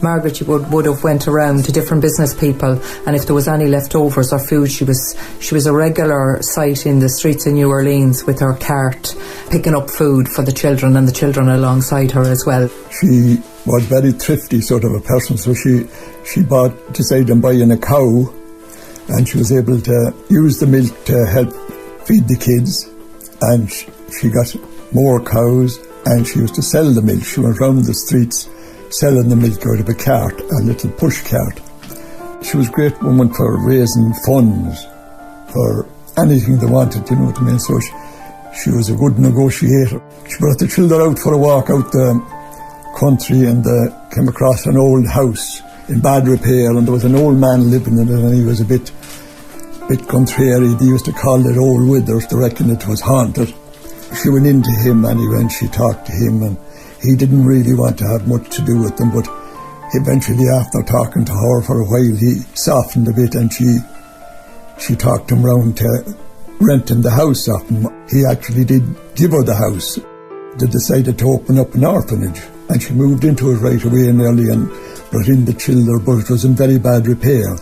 Margaret would have went around to different business people, and if there was any leftovers or food, she was a regular sight in the streets of New Orleans with her cart, picking up food for the children and the children alongside her as well. She was very thrifty sort of a person, so she decided on buying a cow, and she was able to use the milk to help feed the kids, and she got more cows, and she used to sell the milk. She went round the streets selling the milk out of a cart, a little push cart. She was a great woman for raising funds for anything they wanted, you know what I mean? So she was a good negotiator. She brought the children out for a walk out the country, and came across an old house in bad repair, and there was an old man living in it, and he was a bit contrary. They used to call it Old Withers. They reckoned it was haunted. She went into him anyway, and she talked to him, and he didn't really want to have much to do with them, but eventually, after talking to her for a while, he softened a bit, and she talked him round to renting the house off him. He actually did give her the house. They decided to open up an orphanage, and she moved into it right away nearly and brought in the children, but it was in very bad repair.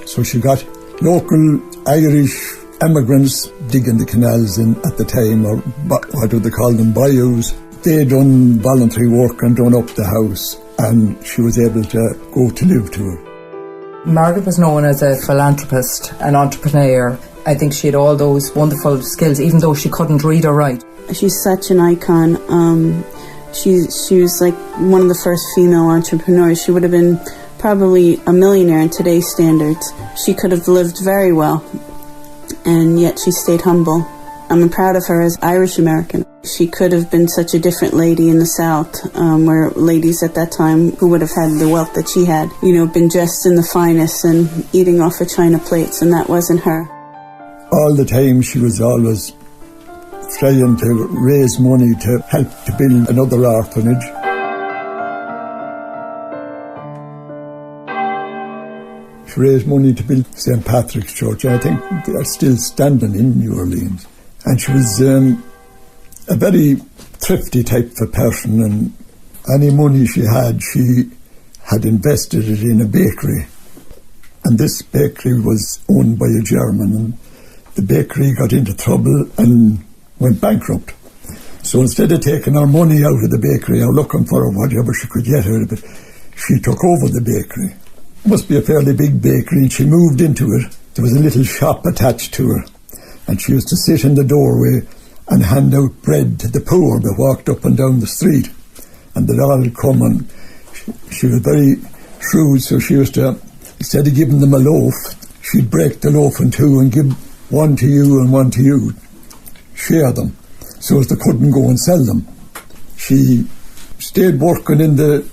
So she got local Irish immigrants digging the canals at the time, or what do they call them, bayous. They done voluntary work and done up the house, and she was able to go to live to it. Margaret was known as a philanthropist, an entrepreneur. I think she had all those wonderful skills, even though she couldn't read or write. She's such an icon. She was like one of the first female entrepreneurs. She would have been probably a millionaire in today's standards. She could have lived very well, and yet she stayed humble. I'm proud of her as Irish-American. She could have been such a different lady in the South, where ladies at that time who would have had the wealth that she had, been dressed in the finest and eating off of china plates, and that wasn't her. All the time she was always trying to raise money to help to build another orphanage. She raised money to build St. Patrick's Church, and I think they are still standing in New Orleans. And she was a very thrifty type of person, and any money she had invested it in a bakery. And this bakery was owned by a German, and the bakery got into trouble and went bankrupt. So instead of taking her money out of the bakery or looking for whatever she could get out of it, she took over the bakery. It must be a fairly big bakery, and she moved into it. There was a little shop attached to her, and she used to sit in the doorway and hand out bread to the poor that walked up and down the street. And they'd all come, and she was very shrewd, so she used to, instead of giving them a loaf, she'd break the loaf in two and give one to you and one to you, share them, so as they couldn't go and sell them. She stayed working in the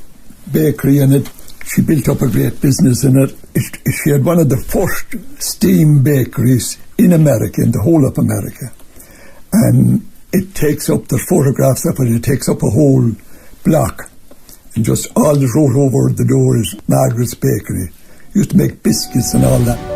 bakery, and she built up a great business in it. She had one of the first steam bakeries in America, in the whole of America. And it takes up, the photographs of it takes up a whole block. And just all that wrote over the door is Margaret's Bakery. Used to make biscuits and all that.